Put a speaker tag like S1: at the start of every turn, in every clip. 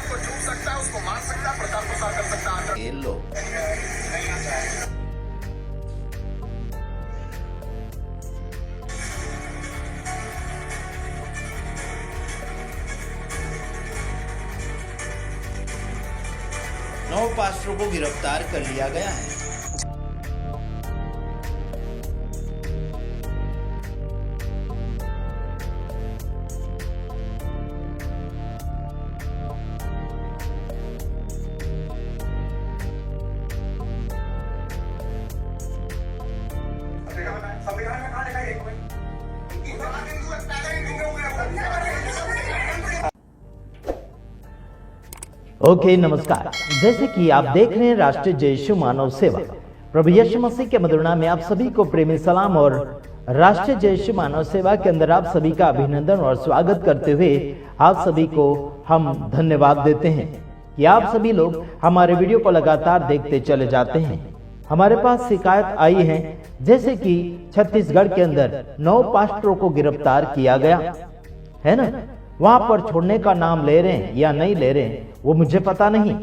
S1: को छू सकता है, उसको मार सकता है, प्रचार प्रसार कर सकता है।
S2: ये लो नौ पास्टरों को गिरफ्तार कर लिया गया है।
S1: संविधान में कहा लिखा है?
S3: ओके नमस्कार। जैसे कि आप देख रहे हैं राष्ट्रीय जय यीशु मानव सेवा, प्रभु यीशु मसीह के मधुर नाम में आप सभी को प्रेमी सलाम। और राष्ट्रीय जय यीशु मानव सेवा के अंदर आप सभी का अभिनंदन और स्वागत करते हुए आप सभी को हम धन्यवाद देते हैं कि आप सभी लोग हमारे वीडियो को लगातार देखते चले जाते हैं। हमारे पास शिकायत आई है जैसे कि छत्तीसगढ़ के अंदर 9 पास्टरों को गिरफ्तार किया गया है ना। वहां पर छोड़ने का नाम ले रहे हैं या नहीं ले रहे हैं वो मुझे पता नहीं,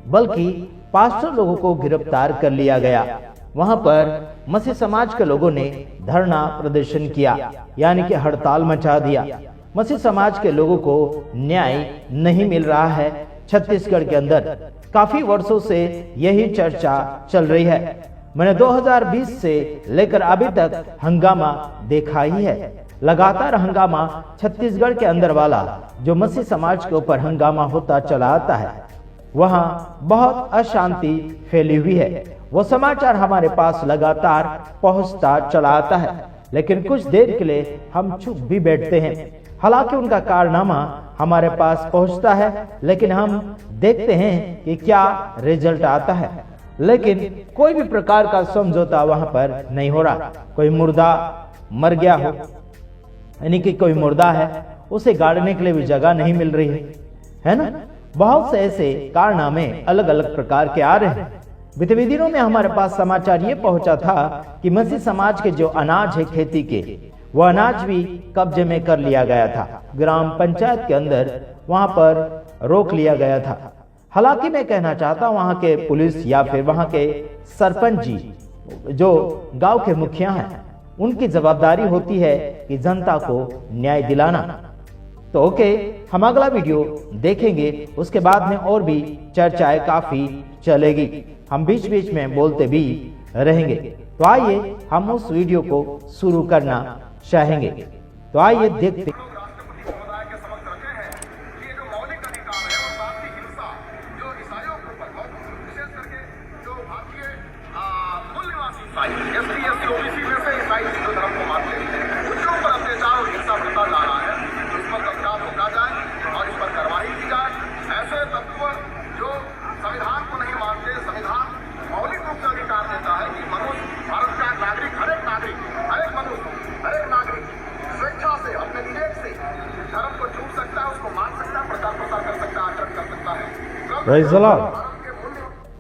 S3: बल्कि पास्टर लोगों को गिरफ्तार कर लिया गया। वहां पर मसीह समाज के लोगों ने धरना प्रदर्शन किया, यानी कि हड़ताल मचा दिया। मसीह समाज के लोगों को न्याय नहीं मिल रहा है। छत्तीसगढ़ के अंदर काफी वर्षों से यही चर्चा चल रही है। मैंने 2020 से लेकर अभी तक हंगामा देखा ही है। लगातार हंगामा छत्तीसगढ़ के अंदर वाला जो मसीह समाज के ऊपर हंगामा होता चला आता है, वहां बहुत अशांति फैली हुई है। वो समाचार हमारे पास लगातार पहुंचता चला आता है, लेकिन कुछ देर के लिए हम चुप भी बैठते हैं। हालांकि उनका कारनामा हमारे पास पहुंचता है, लेकिन हम देखते हैं कि क्या रिजल्ट आता है। लेकिन कोई भी प्रकार का समझौता वहां पर नहीं हो रहा। कोई मुर्दा मर गया हो, यानी कि कोई मुर्दा है, उसे गाड़ने के लिए भी जगह नहीं मिल रही है ना। बहुत से ऐसे कारनामे अलग अलग प्रकार के आ रहे हैं। बीते दिनों में हमारे पास समाचार ये पहुंचा था कि मसीह समाज के जो अनाज है खेती के, वो अनाज भी कब्जे में कर लिया गया था। ग्राम पंचायत के अंदर वहां पर रोक लिया गया था। हालांकि मैं कहना चाहता हूं वहां के पुलिस या फिर वहां के सरपंच जी जो गांव के मुखिया हैं, उनकी जवाबदारी होती है कि जनता को न्याय दिलाना। तो ओके, हम अगला वीडियो देखेंगे, उसके बाद में और भी चर्चाएं काफी चलेगी। हम बीच बीच में बोलते भी रहेंगे। तो आइए हम उस वीडियो को शुरू करना चाहेंगे। तो आइए देखते।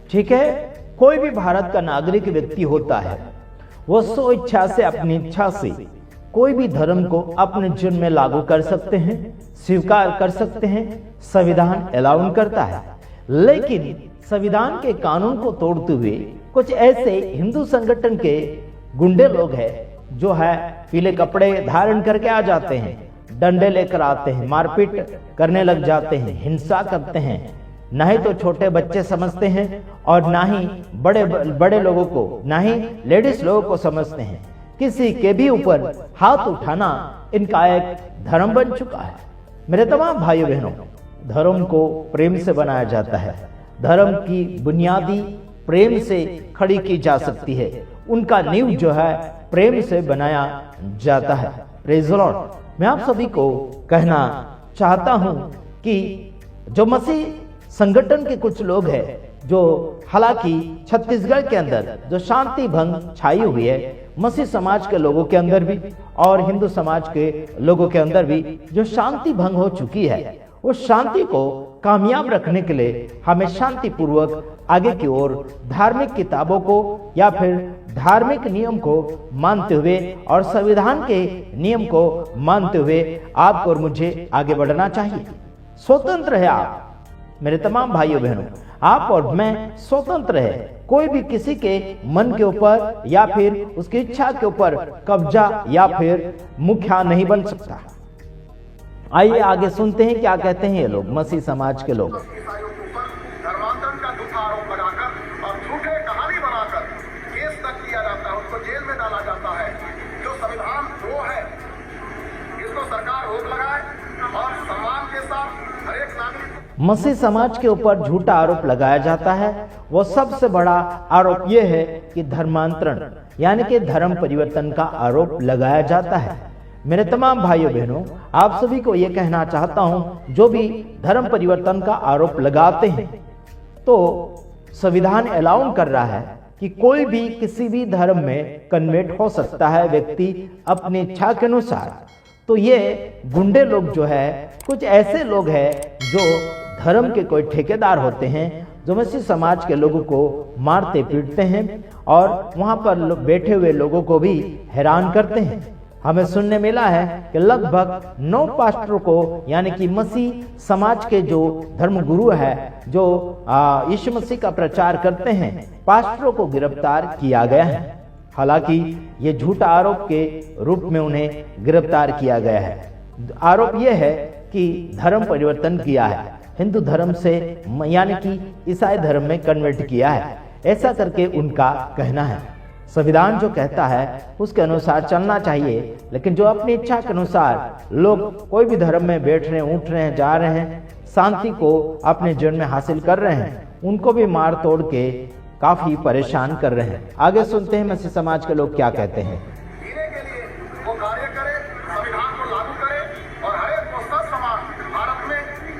S3: ठीक है, कोई भी भारत का नागरिक व्यक्ति होता है, वो स्व इच्छा से, अपनी इच्छा से कोई भी धर्म को अपने जीवन में लागू कर सकते हैं, स्वीकार कर सकते हैं। संविधान अलाउ करता है, लेकिन संविधान के कानून को तोड़ते हुए कुछ ऐसे हिंदू संगठन के गुंडे लोग हैं जो है पीले कपड़े धारण करके आ जाते हैं, डंडे लेकर आते हैं, मारपीट करने लग जाते हैं, हिंसा करते हैं। ना ही तो छोटे बच्चे समझते हैं और ना ही बड़े लोगों को, ना ही लेडीज लोगों को समझते हैं। किसी के भी ऊपर हाथ उठाना इनका एक धर्म बन चुका है। मेरे तमाम भाइयों बहनों, धर्म को प्रेम से बनाया जाता है। धर्म की बुनियादी प्रेम से खड़ी की जा सकती है। उनका नींव जो है प्रेम से बनाया जाता है। Praise the Lord. मैं आप सभी को कहना चाहता हूं कि जो मसीह संगठन के कुछ लोग हैं, जो हालांकि छत्तीसगढ़ के अंदर जो शांति भंग छाई हुई है, मसीह समाज के लोगों के अंदर भी और हिंदू समाज के लोगों के अंदर भी जो शांति भंग हो चुकी है, उस शांति को कामयाब रखने के लिए हमें शांति पूर्वक आगे की ओर धार्मिक किताबों को या फिर धार्मिक नियम को मानते हुए और संविधान के नियम को मानते हुए आपको और मुझे आगे बढ़ना चाहिए। स्वतंत्र है आप, मेरे तमाम भाइयों बहनों, आप और मैं स्वतंत्र है, कोई भी किसी के मन के ऊपर या फिर उसकी इच्छा के ऊपर कब्जा या फिर मुखिया नहीं बन सकता। आइए आगे सुनते हैं क्या कहते हैं ये लोग, मसीह समाज के लोग।
S1: ईसाइयों के ऊपर धर्मांतरण का झूठा आरोप लगाकर और झूठे कहानी बनाकर केस तक किया जाता है, उनको जेल में डाला जाता है। जो संविधान वो है, इसको सरकार रोक लगाए और सम्मान के साथ हर एक नागरिक।
S3: मसीह समाज के ऊपर झूठा आरोप लगाया जाता है। वो सबसे बड़ा आरोप यह है कि धर्मांतरण यानी कि धर्म परिवर्तन का आरोप लगाया जाता है। मेरे तमाम भाइयों बहनों, आप सभी को यह कहना चाहता हूं, जो भी धर्म परिवर्तन का आरोप लगाते हैं, तो संविधान अलाउ कर रहा है कि कोई भी किसी भी धर्म में कन्वर्ट हो सकता है व्यक्ति अपनी इच्छा के अनुसार। तो ये गुंडे लोग जो है, कुछ ऐसे लोग हैं जो धर्म के कोई ठेकेदार होते हैं, जो मसीह समाज के लोगों को मारते पीटते हैं और वहां पर बैठे हुए लोगों को भी हैरान करते हैं। हमें सुनने मिला है कि लगभग 9 पास्टरों को, यानी कि मसीह समाज के जो धर्म गुरु है, जो यीशु मसीह का प्रचार करते हैं, पास्टरों को गिरफ्तार किया गया है। हालांकि ये झूठा आरोप के रूप में उन्हें गिरफ्तार किया गया है। आरोप यह है कि धर्म परिवर्तन किया है, हिंदू धर्म से यानी कि ईसाई धर्म में कन्वर्ट किया है, ऐसा करके उनका कहना है। संविधान जो कहता है उसके अनुसार चलना चाहिए, लेकिन जो अपनी इच्छा के अनुसार लोग कोई भी धर्म में बैठ रहे हैं, उठ रहे हैं, जा रहे हैं, शांति को अपने जीवन में हासिल कर रहे हैं, उनको भी मार तोड़ के काफी परेशान कर रहे हैं। आगे सुनते हैं मसीह समाज के लोग क्या कहते हैं।
S1: जीने के लिए वो कार्य करे, संविधान को लागू करे और हर एक को सब समान भारत में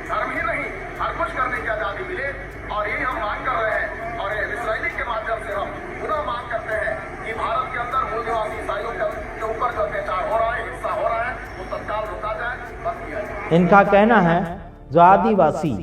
S1: धर्म ही नहीं हर कुछ करने की आजादी मिले। और यही हम मांग कर रहे हैं और इसराइली के माध्यम से हम पुनः मांग करते हैं कि भारत के अंदर मूल निवासी ईसाइयों के ऊपर जो अत्याचार हो रहा है, हिंसा हो रहा है, वो तत्काल रोका जाए, बंद किया जाए।
S3: इनका कहना है जो आदिवासी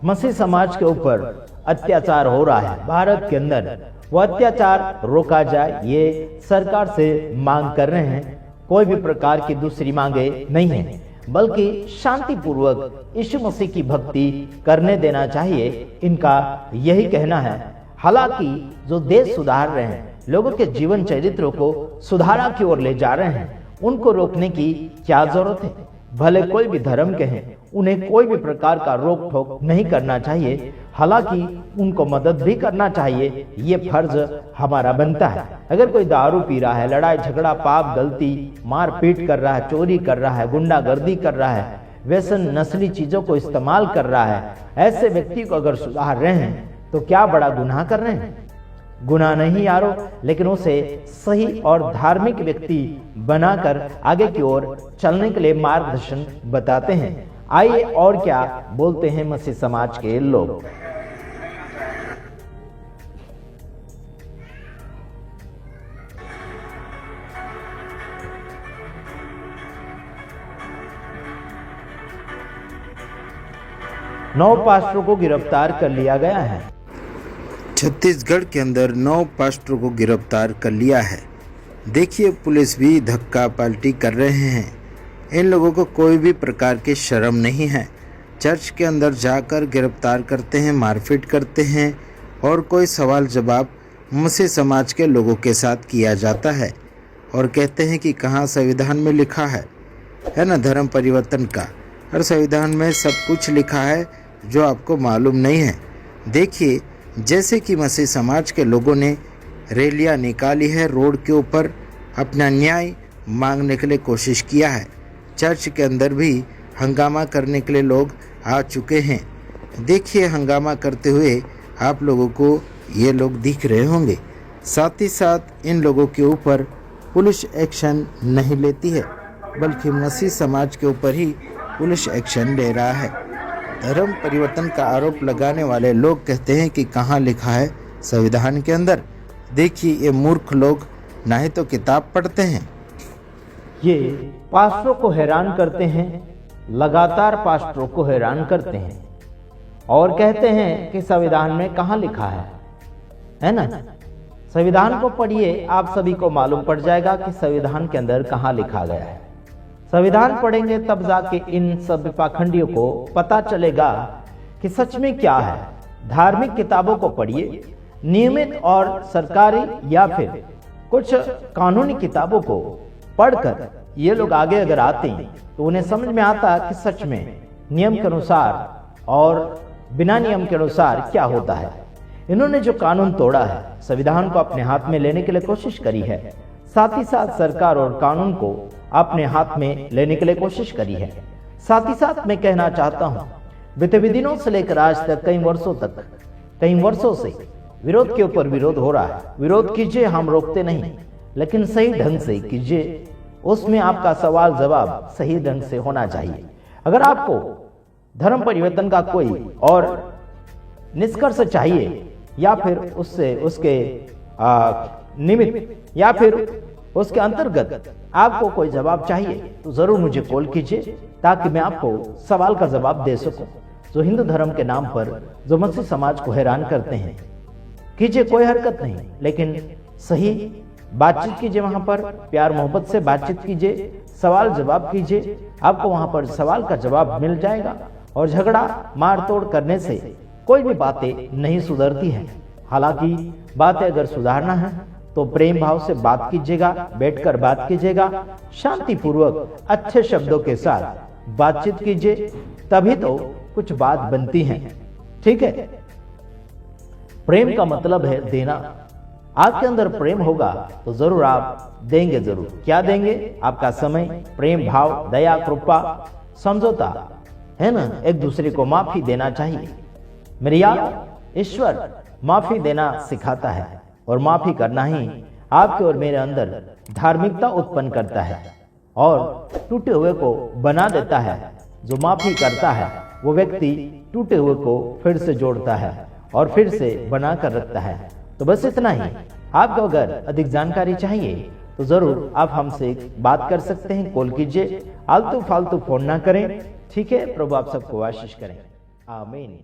S3: मसीह समाज के ऊपर अत्याचार हो रहा है भारत के अंदर, वो अत्याचार रोका जाए, ये सरकार से मांग कर रहे हैं। कोई भी प्रकार की दूसरी मांगे नहीं है, बल्कि शांतिपूर्वक यीशु मसीह की भक्ति करने देना चाहिए, इनका यही कहना है। हालांकि जो देश सुधार रहे हैं, लोगों के जीवन चरित्रों को सुधारा की ओर ले जा रहे हैं, उनको रोकने की क्या जरूरत है। भले कोई भी धर्म के हैं, उन्हें कोई भी प्रकार का रोक टोक नहीं करना चाहिए, हालांकि उनको मदद भी करना चाहिए, ये फर्ज हमारा बनता है। अगर कोई दारू पी रहा है, लड़ाई झगड़ा, पाप, गलती, मारपीट कर रहा है, चोरी कर रहा है, गुंडागर्दी कर रहा है, व्यसन, नस्ली चीजों को इस्तेमाल कर रहा है, ऐसे व्यक्ति को अगर सुधार रहे हैं तो क्या बड़ा गुनाह कर रहे हैं? गुनाह नहीं यारो, लेकिन उसे सही और धार्मिक व्यक्ति बनाकर आगे की ओर चलने के लिए मार्गदर्शन बताते हैं। आइए और क्या बोलते हैं मसीह समाज के लोग। नौ पास्टरों को गिरफ्तार कर लिया गया है।
S2: छत्तीसगढ़ के अंदर 9 पास्टरों को गिरफ्तार कर लिया है। देखिए, पुलिस भी धक्का पलटी कर रहे हैं। इन लोगों को कोई भी प्रकार की शर्म नहीं है। चर्च के अंदर जाकर गिरफ्तार करते हैं, मारपीट करते हैं और कोई सवाल जवाब मसीह समाज के लोगों के साथ किया जाता है और कहते हैं कि कहाँ संविधान में लिखा है ना धर्म परिवर्तन का। और संविधान में सब कुछ लिखा है जो आपको मालूम नहीं है। देखिए, जैसे कि मसीह समाज के लोगों ने रैलियां निकाली है, रोड के ऊपर अपना न्याय मांगने के लिए कोशिश किया है। चर्च के अंदर भी हंगामा करने के लिए लोग आ चुके हैं। देखिए, हंगामा करते हुए आप लोगों को ये लोग दिख रहे होंगे। साथ ही साथ इन लोगों के ऊपर पुलिस एक्शन नहीं लेती है, बल्कि मसीह समाज के ऊपर ही पुलिस एक्शन ले रहा है। धर्म परिवर्तन का आरोप लगाने वाले लोग कहते हैं कि कहाँ लिखा है संविधान के अंदर। देखिए, ये मूर्ख लोग ना ही तो किताब पढ़ते हैं।
S3: ये पास्टरों को हैरान करते हैं, लगातार पास्टरों को हैरान करते हैं और कहते हैं कि संविधान में कहाँ लिखा है ना। संविधान को पढ़िए, आप सभी को मालूम पड़ जाएगा कि संविधान के अंदर कहाँ लिखा गया है। संविधान पढ़ेंगे तब जाके इन सब पाखंडियों को पता चलेगा कि सच में क्या है। धार्मिक किताबों को पढ़िए, नियमित और सरकारी या फिर कुछ कानूनी किताबों को पढ़कर ये लोग आगे अगर आते हैं तो उन्हें समझ में आता कि सच में नियम के अनुसार और बिना नियम के अनुसार क्या होता है। इन्होंने जो कानून तोड़ा है, संविधान को अपने हाथ में लेने के लिए कोशिश करी है, साथ ही साथ सरकार और कानून को अपने हाथ में लेने के लिए कोशिश करी है। साथ ही साथ मैं कहना चाहता हूं, बीते दिनों से लेकर आज तक कई वर्षों से विरोध के ऊपर विरोध हो रहा है। विरोध कीजिए, हम रोकते नहीं, लेकिन सही ढंग से कीजिए। उसमें आपका सवाल जवाब सही ढंग से होना चाहिए। अगर आपको धर्म परिवर्तन का कोई और निष्कर्ष चाहिए या फिर उसके निमित्त या फिर उसके अंतर्गत आपको कोई जवाब चाहिए तो जरूर मुझे कॉल कीजिए, ताकि मैं आपको सवाल का जवाब दे सकूं। जो हिंदू धर्म के नाम पर जो मसीह समाज को हैरान करते हैं, कीजिए, कोई हरकत नहीं, लेकिन सही बातचीत कीजिए। वहां पर प्यार मोहब्बत से बातचीत कीजिए, सवाल जवाब कीजिए, आपको वहां पर सवाल का जवाब मिल जाएगा। और झगड़ा मार तोड़ करने से कोई भी बातें नहीं सुधरती हैं। हालांकि बातें अगर सुधारना है तो प्रेम भाव से बात कीजिएगा, बैठकर बात कीजिएगा, शांतिपूर्वक अच्छे शब्दों के साथ बातचीत कीजिए, तभी तो कुछ बात बनती है। ठीक है, प्रेम का मतलब है देना। आपके अंदर प्रेम होगा तो जरूर आप देंगे। जरूर क्या देंगे? आपका समय, प्रेम भाव, दया, कृपा, समझौता, है ना। एक दूसरे को माफी देना चाहिए। मेरे यार, ईश्वर माफी देना सिखाता है और माफी करना ही आपके और मेरे अंदर धार्मिकता उत्पन्न करता है और टूटे हुए को बना देता है। जो माफी करता है वो व्यक्ति टूटे हुए को फिर से जोड़ता है और फिर से बना कर रखता है। तो बस इतना ही। आपको अगर अधिक जानकारी चाहिए तो जरूर आप हमसे बात कर सकते हैं, कॉल कीजिए। आलतू फालतू फोन ना करें, ठीक है। प्रभु आप सबको आशीष करें। आमीन।